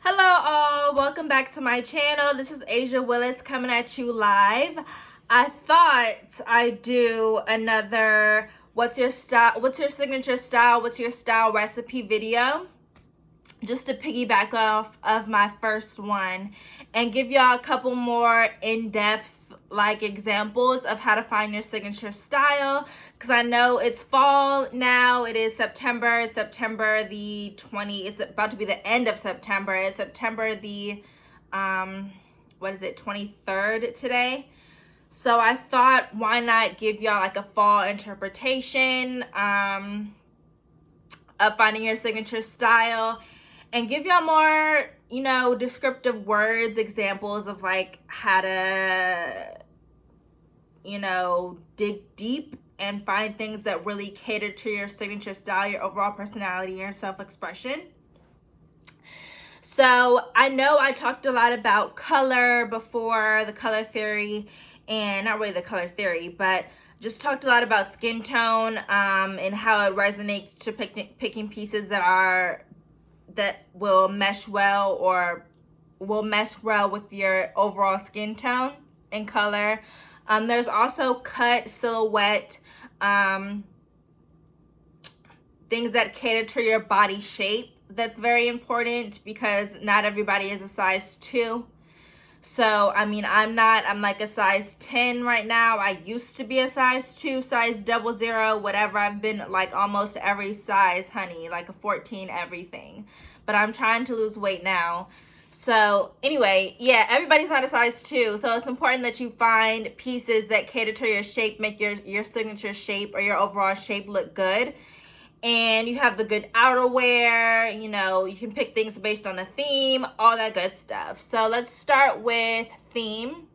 Hello all, welcome back to my channel. This is Asia Willis coming at you live. I thought I'd do another what's your signature style, what's your style recipe video, just to piggyback off of my first one and give y'all a couple more in-depth examples of how to find your signature style, because I know it's fall now. It is September the 20th. It's about to be the end of September. It's September the 23rd today. So I thought, why not give y'all like a fall interpretation of finding your signature style and give y'all more, descriptive words, examples of like how to, dig deep and find things that really cater to your signature style, your overall personality, your self-expression. So I know I talked a lot about color before, the color theory, and not really the color theory, but just talked a lot about skin tone and how it resonates to picking pieces that will mesh well or will mesh well with your overall skin tone and color. There's also cut, silhouette, things that cater to your body shape. That's very important because not everybody is a size 2. So, I mean, I'm like a size 10 right now. I used to be a size 2, size 00, whatever. I've been like almost every size, honey, like a 14, everything. But I'm trying to lose weight now. So anyway, yeah, everybody's not a size 2. So it's important that you find pieces that cater to your shape, make your signature shape or your overall shape look good. And you have the good outerwear, you can pick things based on the theme, all that good stuff. So let's start with theme.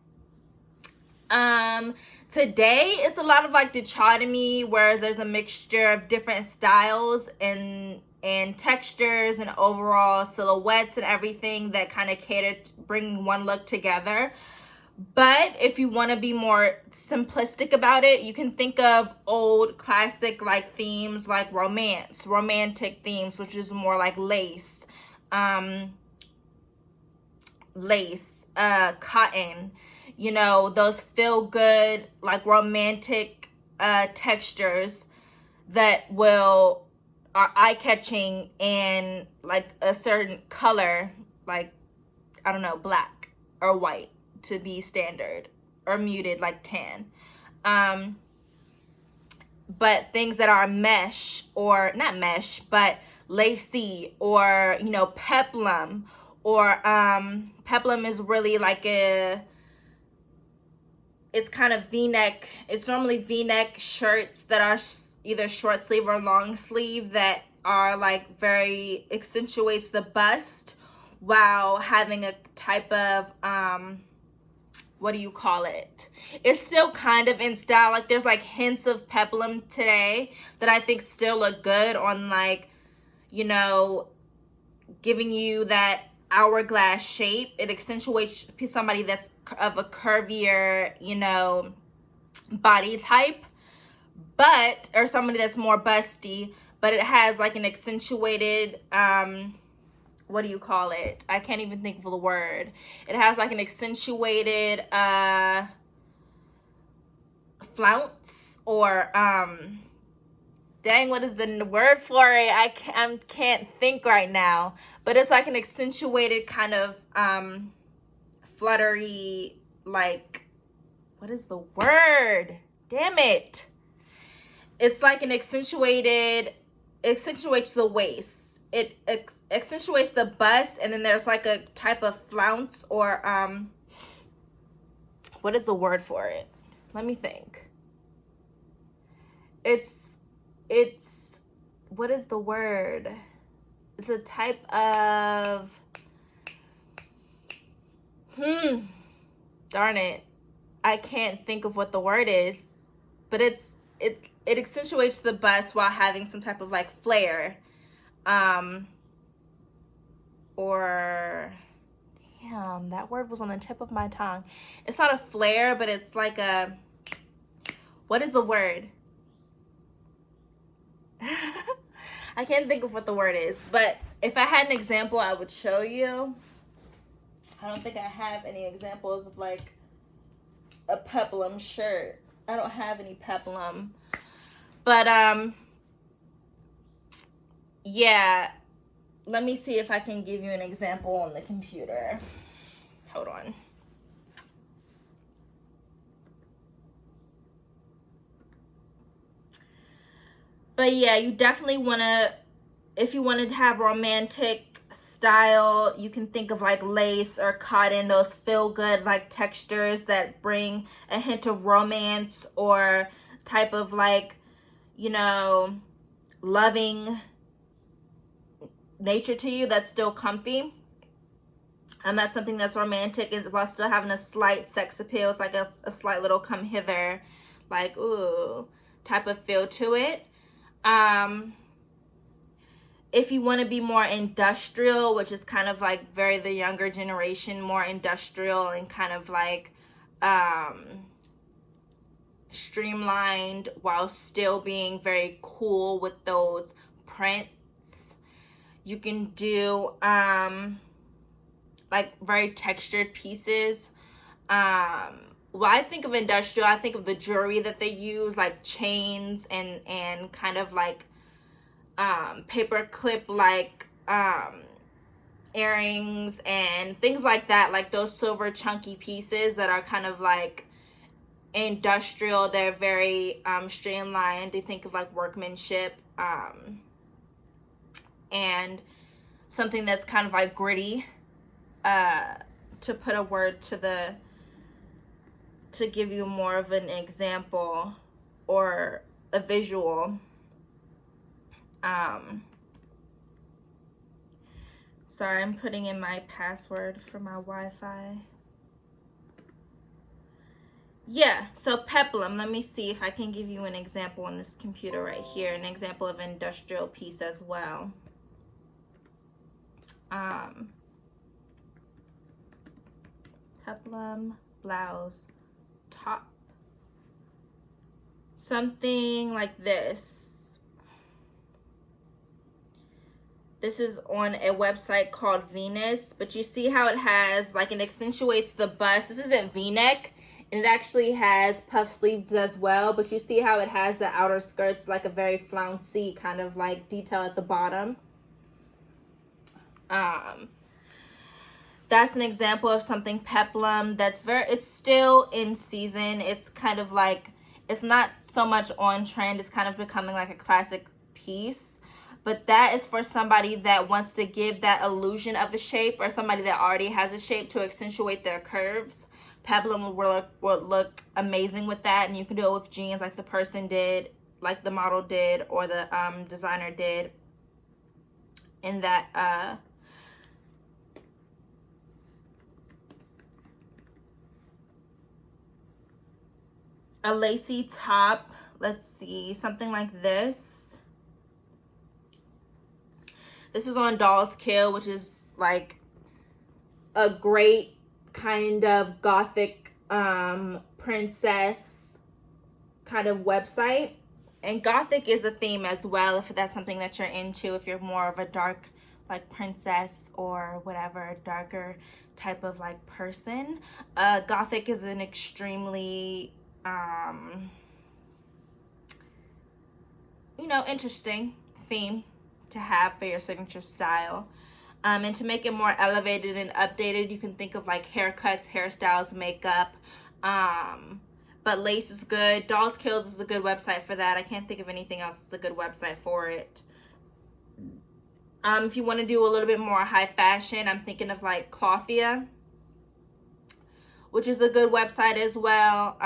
Today it's a lot of like dichotomy, where there's a mixture of different styles and textures and overall silhouettes and everything that kind of cater to bring one look together. But if you want to be more simplistic about it, you can think of old classic like themes like romantic themes, which is more like lace, cotton, those feel good like romantic textures that are eye-catching and like a certain color, like, I don't know, black or white to be standard, or muted like tan. But things that are mesh, or not mesh, but lacy, or peplum, or peplum is really like it's kind of v-neck. It's normally v-neck shirts that are either short sleeve or long sleeve that are like very accentuates the bust while having a type of what do you call it? It's still kind of in style. Like there's like hints of peplum today that I think still look good on like, giving you that hourglass shape. It accentuates somebody that's of a curvier, body type, or somebody that's more busty, but it has like an accentuated, what do you call it? I can't even think of the word. It has like an accentuated flounce, or dang, what is the word for it? I can't think right now, but it's like an accentuated kind of fluttery, like, what is the word? Damn it. It's like an accentuates the waist. It accentuates the bust, and then there's like a type of flounce, or what is the word for it? Let me think. It's what is the word? It's a type of darn it, I can't think of what the word is, but it accentuates the bust while having some type of like flare. Or damn, that word was on the tip of my tongue. It's not a flare, but it's like a, what is the word? I can't think of what the word is, but If I had an example, I would show you. I don't think I have any examples of like a peplum shirt. I don't have any peplum. But yeah, let me see if I can give you an example on the computer. Hold on. But yeah, you definitely want to, if you wanted to have romantic style, you can think of like lace or cotton, those feel good like textures that bring a hint of romance or type of like, you know, loving nature to you that's still comfy. And that's something that's romantic is while still having a slight sex appeal. It's like a slight little come hither, like, ooh, type of feel to it. If you want to be more industrial, which is kind of like very the younger generation, more industrial and kind of like streamlined while still being very cool with those prints, you can do like very textured pieces. Well, I think of industrial, I think of the jewelry that they use, like chains and kind of like paper clip like earrings and things like that, like those silver chunky pieces that are kind of like industrial. They're very streamlined. They think of like workmanship and something that's kind of like gritty, to put a word to give you more of an example or a visual. Sorry, I'm putting in my password for my Wi-Fi. Yeah, so peplum, let me see if I can give you an example on this computer right here, an example of an industrial piece as well. Peplum blouse top. Something like this. This is on a website called Venus, but you see how it has, like, it accentuates the bust. This isn't V-neck, and it actually has puff sleeves as well, but you see how it has the outer skirts, like a very flouncy kind of like detail at the bottom. That's an example of something peplum that's it's still in season. It's kind of like, it's not so much on trend. It's kind of becoming like a classic piece. But that is for somebody that wants to give that illusion of a shape, or somebody that already has a shape to accentuate their curves. Peplum will look amazing with that, and you can do it with jeans like the person did, like the model did, or the designer did in that a lacy top. Let's see, something like this. This is on Doll's Kill, which is like a great kind of Gothic princess kind of website. And Gothic is a theme as well, if that's something that you're into, if you're more of a dark like princess or whatever, darker type of like person. Gothic is an extremely you know, interesting theme to have for your signature style. And to make it more elevated and updated, you can think of like haircuts, hairstyles, makeup. But lace is good. Dolls Kills is a good website for that. I can't think of anything else that's a good website for it. If you want to do a little bit more high fashion, I'm thinking of like Clothia, which is a good website as well.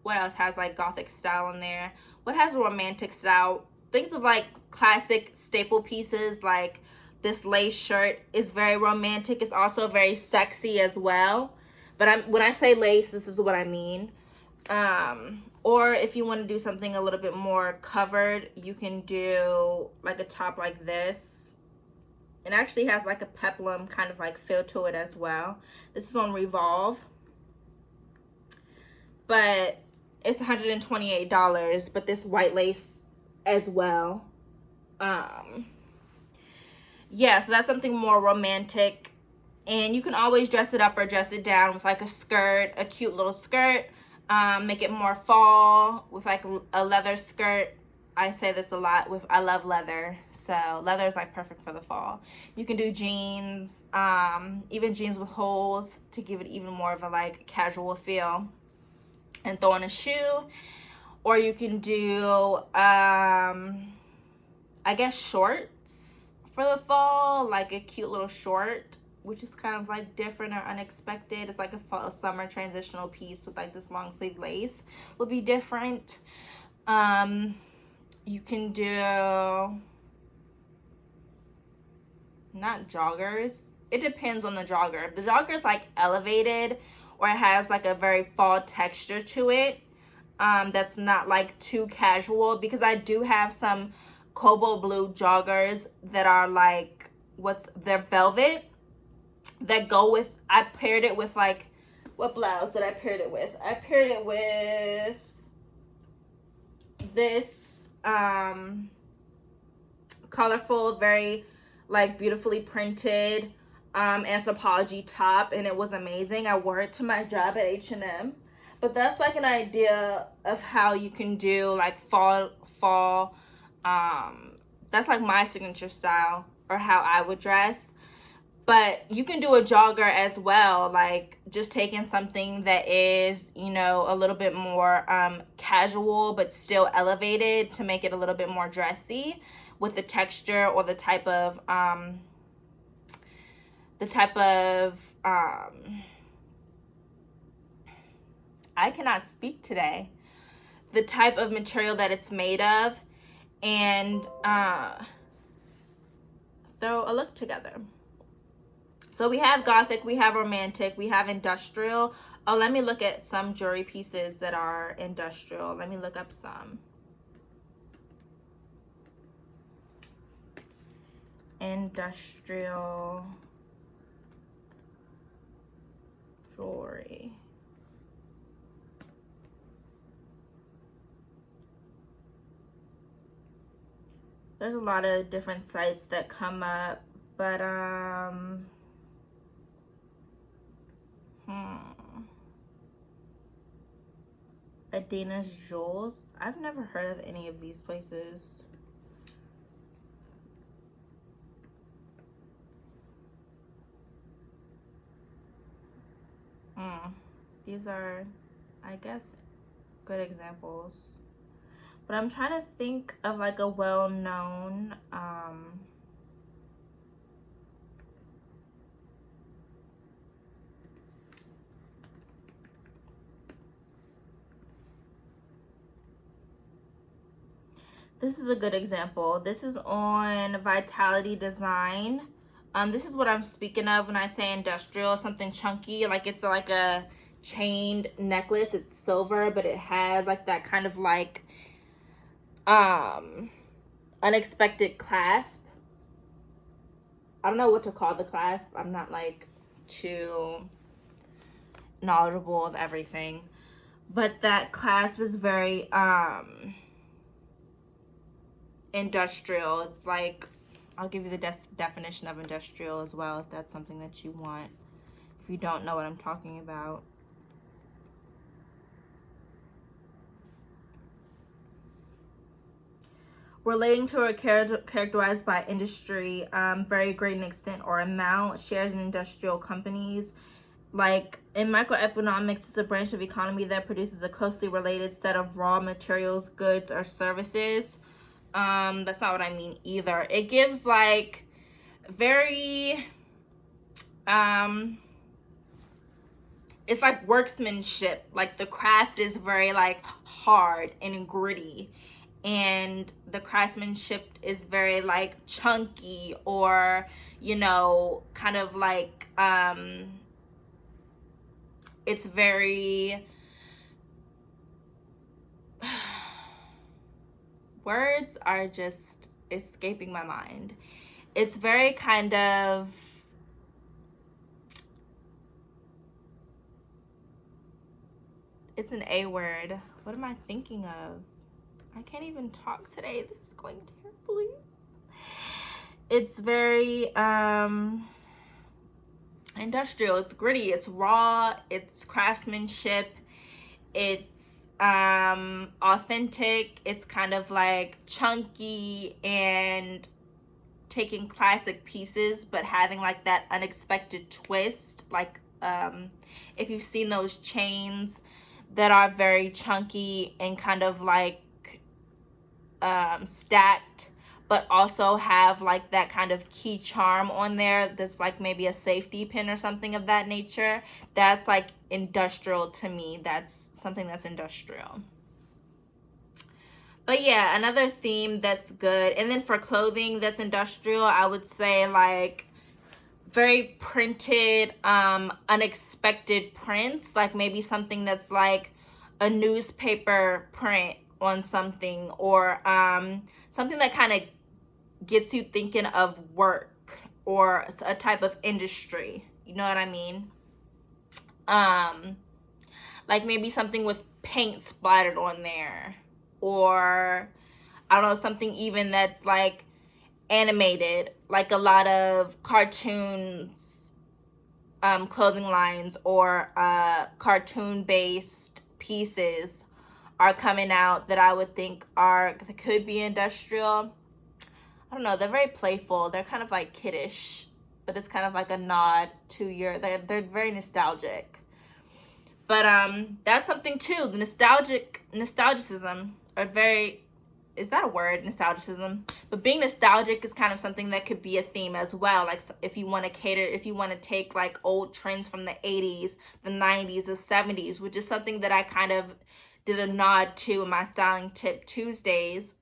What else has like Gothic style in there? What has a romantic style? Things of like classic staple pieces, like this lace shirt is very romantic. It's also very sexy as well. But when I say lace, this is what I mean. Or if you want to do something a little bit more covered, you can do like a top like this. It actually has like a peplum kind of like feel to it as well. This is on Revolve. But it's $128, but this white lace as well. Yeah, so that's something more romantic. And you can always dress it up or dress it down with like a skirt, a cute little skirt. Make it more fall with like a leather skirt. I say this a lot with, I love leather. So leather is like perfect for the fall. You can do jeans, even jeans with holes to give it even more of a like casual feel. And throw on a shoe. Or you can do, I guess shorts for the fall, like a cute little short, which is kind of like different or unexpected. It's like a fall summer transitional piece with like this long sleeve lace would be different. You can do not joggers. It depends on the jogger. If the jogger is like elevated or it has like a very fall texture to it, that's not like too casual, because I do have some cobalt blue joggers that are like, they're velvet, that go with, I paired it with like, what blouse did I paired it with? I paired it with this colorful, very like beautifully printed Anthropologie top, and it was amazing. I wore it to my job at H&M. But that's like an idea of how you can do like fall. That's like my signature style, or how I would dress. But you can do a jogger as well, like just taking something that is, you know, a little bit more casual but still elevated to make it a little bit more dressy with the texture or the type of I cannot speak today. The type of material that it's made of, and throw a look together. So we have Gothic, we have romantic, we have industrial. Oh, let me look at some jewelry pieces that are industrial. Let me look up some. Industrial jewelry. There's a lot of different sites that come up, but Adina's Jewels. I've never heard of any of these places. These are, I guess, good examples. But I'm trying to think of like a well-known this is a good example. This is on Vitality Design. This is what I'm speaking of when I say industrial, something chunky, like it's like a chained necklace. It's silver, but it has like that kind of like unexpected clasp. I don't know what to call the clasp. I'm not like too knowledgeable of everything, but that clasp is very industrial. It's like, I'll give you the definition of industrial as well, if that's something that you want, if you don't know what I'm talking about. Relating to or characterized by industry, very great an extent or amount, shares in industrial companies. Like in microeconomics, it's a branch of economy that produces a closely related set of raw materials, goods, or services. That's not what I mean either. It gives like very it's like workmanship. Like the craft is very like hard and gritty, and the craftsmanship is very like chunky, or you know, kind of like it's very words are just escaping my mind. It's very kind of it's an A word. What am I thinking of? I can't even talk today. This is going terribly. It's very industrial. It's gritty, it's raw, it's craftsmanship, it's authentic, it's kind of like chunky and taking classic pieces but having like that unexpected twist. Like if you've seen those chains that are very chunky and kind of like stacked, but also have like that kind of key charm on there that's like maybe a safety pin or something of that nature. That's like industrial to me. That's something that's industrial. But yeah, another theme that's good. And then for clothing that's industrial, I would say like very printed, unexpected prints. Like maybe something that's like a newspaper print on something, or something that kind of gets you thinking of work or a type of industry. You know what I mean? Like maybe something with paint splattered on there, or I don't know, something even that's like animated, like a lot of cartoons, clothing lines, or cartoon based pieces are coming out that I would think could be industrial. I don't know, they're very playful, they're kind of like kiddish, but it's kind of like a nod to they're very nostalgic. But that's something too. The nostalgicism are very, is that a word, nostalgicism? But being nostalgic is kind of something that could be a theme as well. Like if you want to take like old trends from the 80s, the 90s, the 70s, which is something that I kind of did a nod to in my Styling Tip Tuesdays,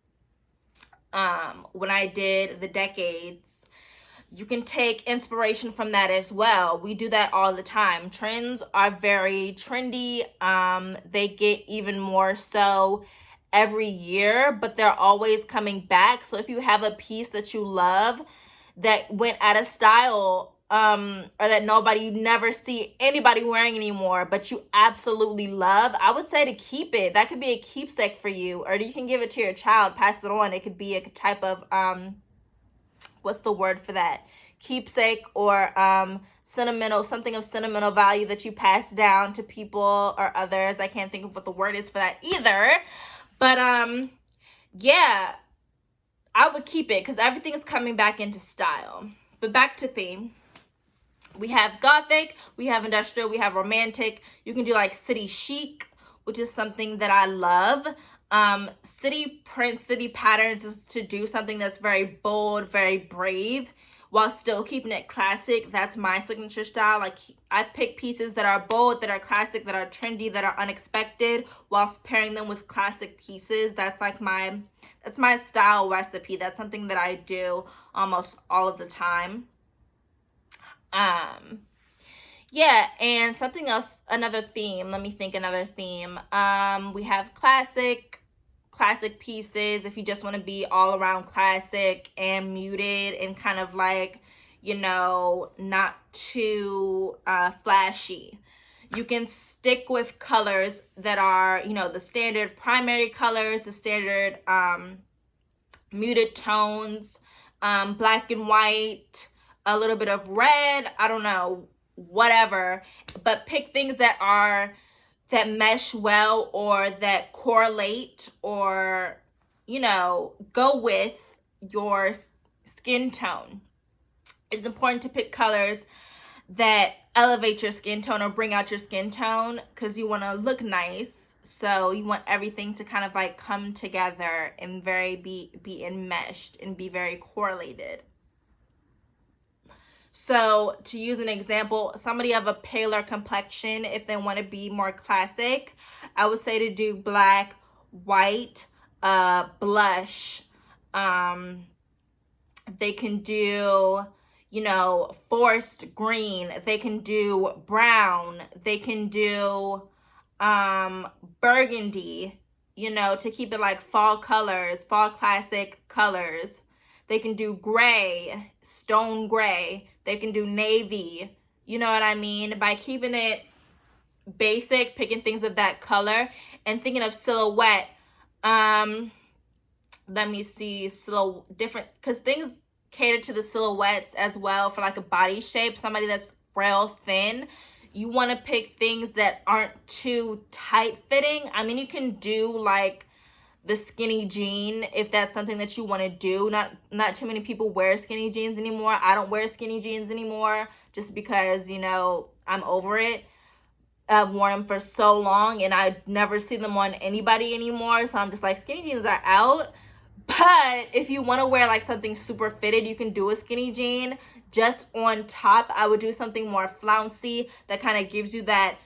when I did the decades. You can take inspiration from that as well. We do that all the time. Trends are very trendy. They get even more so every year, but they're always coming back. So if you have a piece that you love that went out of style, or that you never see anybody wearing anymore, but you absolutely love, I would say to keep it. That could be a keepsake for you, or you can give it to your child, pass it on. It could be a type of what's the word for that? Keepsake, or sentimental, something of sentimental value that you pass down to people or others. I can't think of what the word is for that either. But yeah, I would keep it because everything is coming back into style. But back to theme. We have Gothic, we have industrial, we have romantic. You can do like city chic, which is something that I love. City prints, city patterns is to do something that's very bold, very brave, while still keeping it classic. That's my signature style. Like I pick pieces that are bold, that are classic, that are trendy, that are unexpected, whilst pairing them with classic pieces. That's like that's my style recipe. That's something that I do almost all of the time. Yeah, and something else, another theme. Let me think, another theme. We have classic pieces. If you just want to be all around classic and muted and kind of like, not too flashy. You can stick with colors that are, the standard primary colors, the standard muted tones, black and white, a little bit of red, I don't know, whatever, but pick things that mesh well, or that correlate, or go with your skin tone. It's important to pick colors that elevate your skin tone or bring out your skin tone, because you want to look nice. So you want everything to kind of like come together and be enmeshed and be very correlated. So to use an example, somebody of a paler complexion, if they want to be more classic, I would say to do black, white, blush. They can do, forest green. They can do brown. They can do burgundy, to keep it like fall colors, fall classic colors. They can do gray, stone gray. They can do navy. You know what I mean? By keeping it basic, picking things of that color, and thinking of silhouette. Let me see, different, because things cater to the silhouettes as well for like a body shape. Somebody that's real thin, you want to pick things that aren't too tight fitting. I mean, you can do like the skinny jean if that's something that you want to do. Not too many people wear skinny jeans anymore. I don't wear skinny jeans anymore just because, you know, I'm over it. I've worn them for so long and I never see them on anybody anymore, so I'm just like, skinny jeans are out. But if you want to wear like something super fitted, you can do a skinny jean. Just on top, I would do something more flouncy that kind of gives you that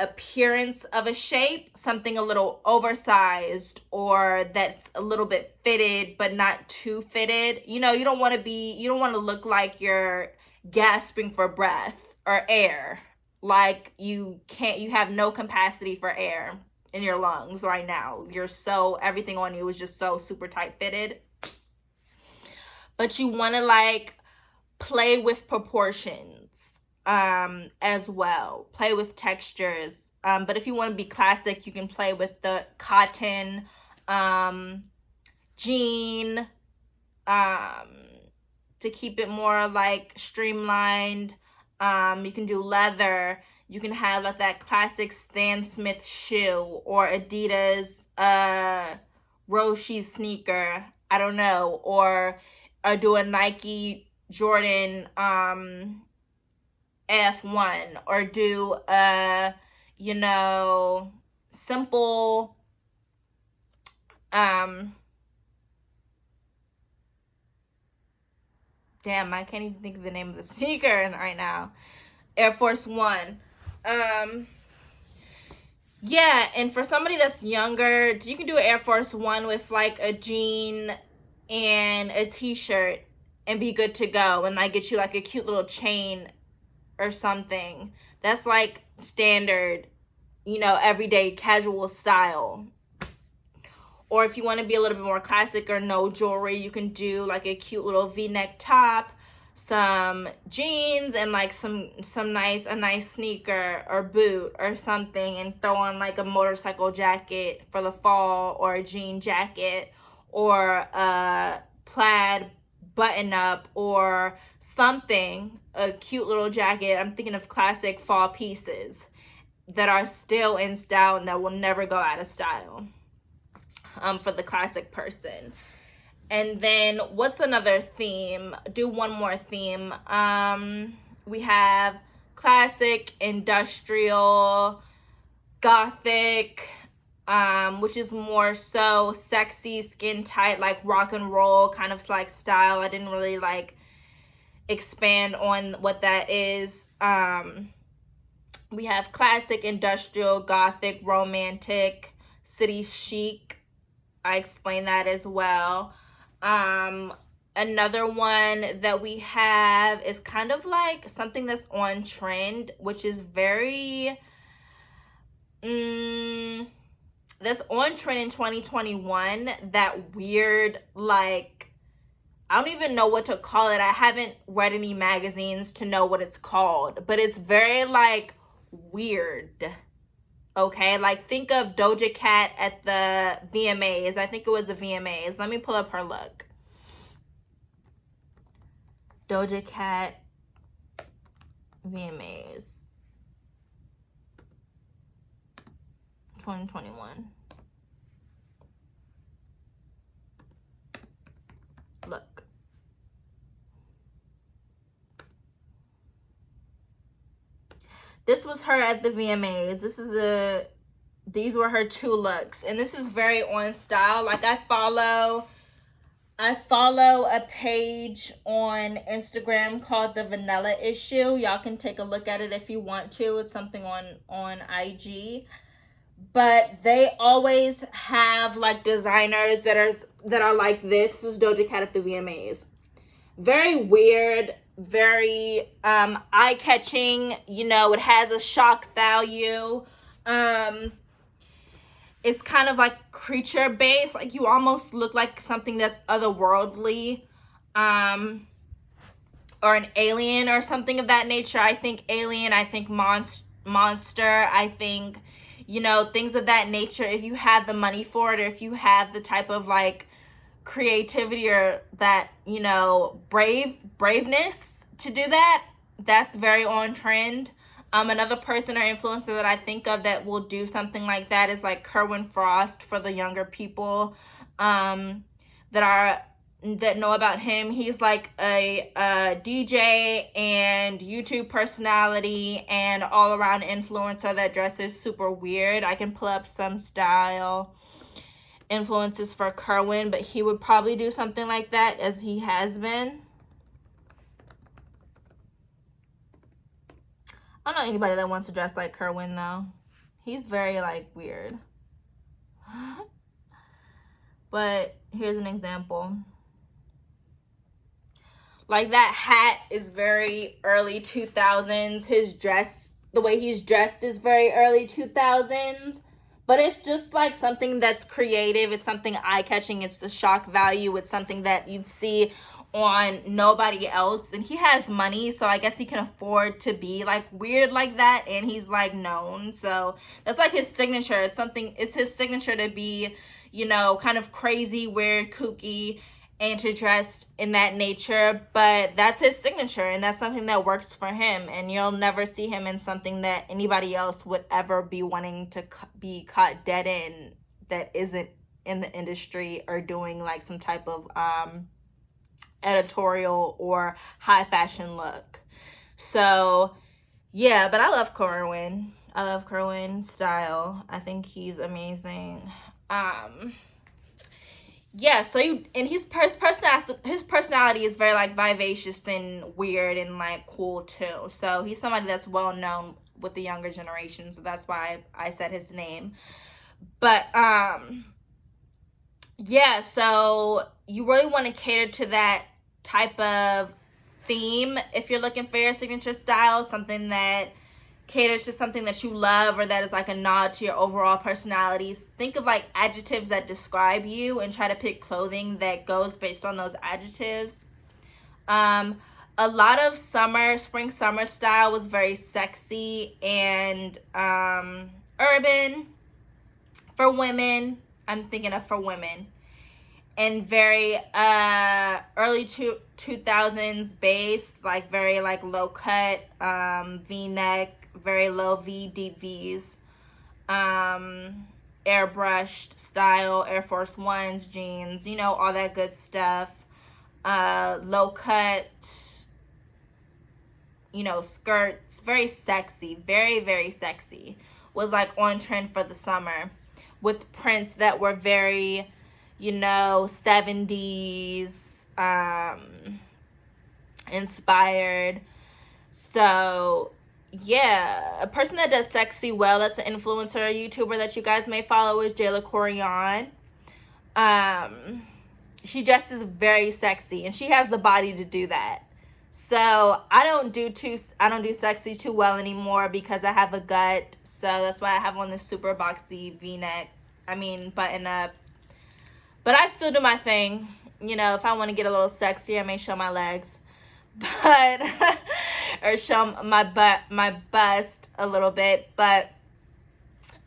appearance of a shape, something a little oversized or that's a little bit fitted but not too fitted. You know, you don't want to look like you're gasping for breath or air, like you have no capacity for air in your lungs right now. Everything on you is just so super tight fitted. But you want to like play with proportions as well, play with textures. But if you want to be classic, you can play with the cotton jean to keep it more like streamlined. You can do leather. You can have like that classic Stan Smith shoe or Adidas Roshi sneaker, I don't know, or do a Nike Jordan F1, or do a, you know, simple damn, I can't even think of the name of the sneaker right now. Air Force One. Yeah, and for somebody that's younger, you can do an Air Force One with like a jean and a t-shirt and be good to go, and like get you like a cute little chain or something. That's like standard, you know, everyday casual style. Or if you want to be a little bit more classic or no jewelry, you can do like a cute little v-neck top, some jeans, and like a nice sneaker or boot or something, and throw on like a motorcycle jacket for the fall, or a jean jacket, or a plaid button up or something, a cute little jacket. I'm thinking of classic fall pieces that are still in style and that will never go out of style for the classic person. And then what's another theme? Do one more theme. We have classic, industrial, gothic, which is more so sexy, skin tight, like rock and roll kind of like style. I didn't really like expand on what that is. We have classic, industrial, gothic, romantic, city chic. I explained that as well. Another one that we have is kind of like something that's on trend, which is very that's on trend in 2021. That weird, like, I don't even know what to call it. I haven't read any magazines to know what it's called, but it's very like weird. Okay, like think of Doja Cat at the VMAs. I think it was the VMAs. Let me pull up her look. Doja Cat VMAs 2021. Look. This was her at the VMAs. These were her two looks, and this is very on style. Like I follow a page on Instagram called The Vanilla Issue. Y'all can take a look at it if you want to. It's something on IG. But they always have like designers that are like this. This is Doja Cat at the VMAs. Very weird, very eye-catching, you know, it has a shock value. It's kind of like creature based, like you almost look like something that's otherworldly, or an alien or something of that nature. I think alien, I think monster, I think, you know, things of that nature. If you have the money for it, or if you have the type of like creativity or that, you know, braveness to do that. That's very on trend. Another person or influencer that I think of that will do something like that is like Kerwin Frost for the younger people that know about him. He's like a DJ and YouTube personality and all around influencer that dresses super weird. I can pull up some style influences for Kerwin, but he would probably do something like that as he has been. I don't know anybody that wants to dress like Kerwin though. He's very like weird. But here's an example. Like that hat is very early 2000s. His dress, the way he's dressed is very early 2000s. But it's just like something that's creative. It's something eye-catching. It's the shock value. It's something that you'd see on nobody else. And he has money, so I guess he can afford to be like weird like that. And he's like known. So that's like his signature. It's his signature to be, you know, kind of crazy, weird, kooky, and to dress in that nature. But that's his signature, and that's something that works for him. And you'll never see him in something that anybody else would ever be wanting to be caught dead in that isn't in the industry or doing like some type of editorial or high fashion look. So yeah, but I love Kerwin. I love Kerwin's style. I think he's amazing. Yeah, so his personality is very like vivacious and weird and like cool too. So he's somebody that's well known with the younger generation, so that's why I said his name. But yeah, so you really want to cater to that type of theme if you're looking for your signature style, something that caters to something that you love or that is like a nod to your overall personalities. Think of like adjectives that describe you and try to pick clothing that goes based on those adjectives. A lot of spring summer style was very sexy and urban for women. I'm thinking of for women. And very early 2000s base, like very like low cut, V-neck, very low V, deep V's, airbrushed style, Air Force Ones, jeans, you know, all that good stuff. Low cut, you know, skirts, very sexy, very, very sexy. Was like on trend for the summer with prints that were very, you know, 70s inspired. So yeah, a person that does sexy well, that's an influencer, a YouTuber that you guys may follow, is Jayla Corian. She dresses very sexy and she has the body to do that. So I don't do sexy too well anymore because I have a gut. So that's why I have on this super boxy V-neck. Button up. But I still do my thing. You know, if I want to get a little sexy, I may show my legs. But or show my bust a little bit. But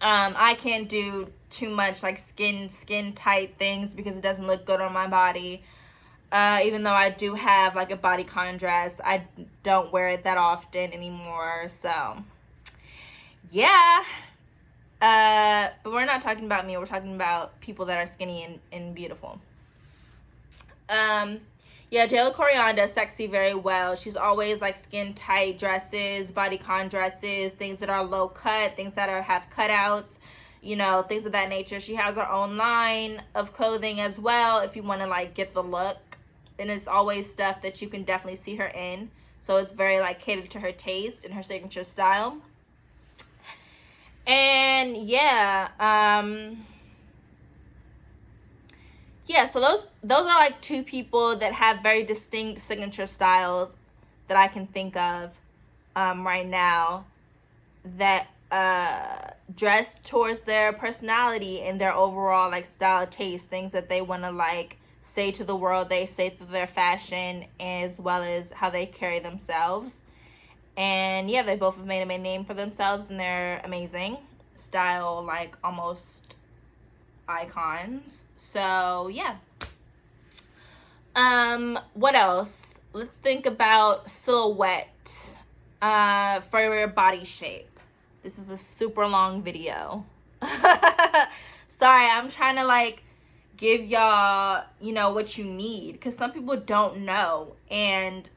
I can't do too much like skin tight things because it doesn't look good on my body. Even though I do have like a bodycon dress, I don't wear it that often anymore. So yeah. But we're not talking about me. We're talking about people that are skinny and beautiful. Yeah, Jayla Corian does sexy very well. She's always like skin tight dresses, bodycon dresses, things that are low cut, things that have cutouts, you know, things of that nature. She has her own line of clothing as well if you want to like get the look. And it's always stuff that you can definitely see her in. So it's very like catered to her taste and her signature style. And yeah, so those are like two people that have very distinct signature styles that I can think of right now that dress towards their personality and their overall like style taste, things that they want to like say to the world, they say through their fashion as well as how they carry themselves. And yeah, they both have made a name for themselves and they're amazing style, like almost icons. So yeah, What else? Let's think about silhouette for your body shape. This is a super long video. Sorry, I'm trying to like give y'all, what you need, because some people don't know. And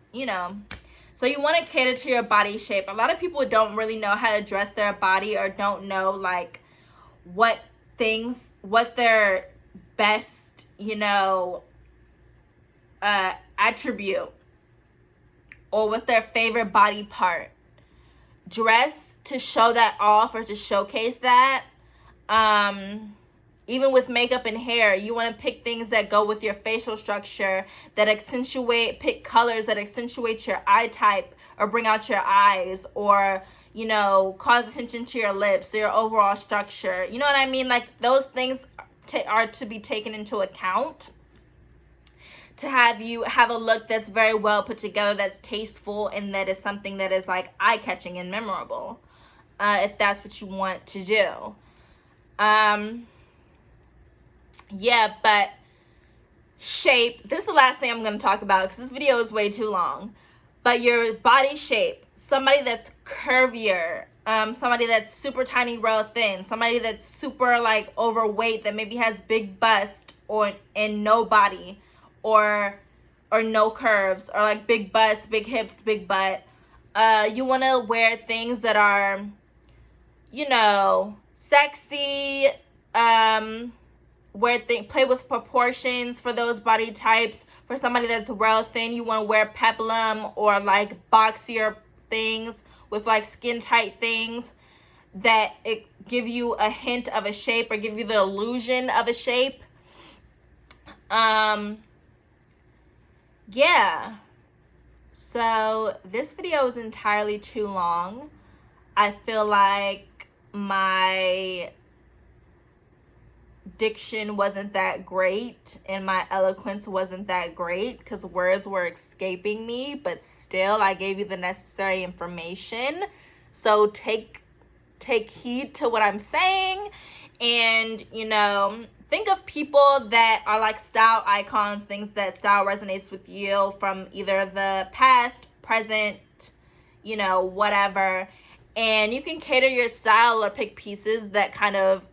so you want to cater to your body shape. A lot of people don't really know how to dress their body, or don't know like what's their best, attribute, or what's their favorite body part. Dress to show that off, or to showcase that. Even with makeup and hair, you want to pick things that go with your facial structure, that pick colors that accentuate your eye type, or bring out your eyes, or cause attention to your lips, or your overall structure. You know what I mean? Like, those things are to be taken into account to have you have a look that's very well put together, that's tasteful, and that is something that is like eye-catching and memorable, if that's what you want to do. Yeah, but shape, this is the last thing I'm going to talk about, because this video is way too long. But your body shape, somebody that's curvier, somebody that's super tiny, real thin, somebody that's super like overweight, that maybe has big bust and no body, or no curves, or like big bust, big hips, big butt. You want to wear things that are, sexy, play with proportions for those body types. For somebody that's real thin, you want to wear peplum, or like boxier things with like skin tight things that it give you a hint of a shape, or give you the illusion of a shape. Yeah, so this video is entirely too long. I feel like my diction wasn't that great, and my eloquence wasn't that great, because words were escaping me, but still I gave you the necessary information. So take heed to what I'm saying, and think of people that are like style icons, things that style resonates with you from either the past, present, whatever. And you can cater your style, or pick pieces that kind of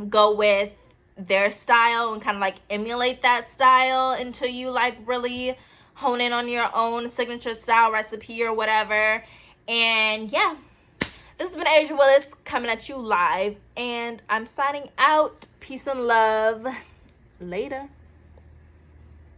go with their style, and kind of like emulate that style until you like really hone in on your own signature style recipe or whatever. And yeah, this has been Asia Willis coming at you live, and I'm signing out. Peace and love. Later.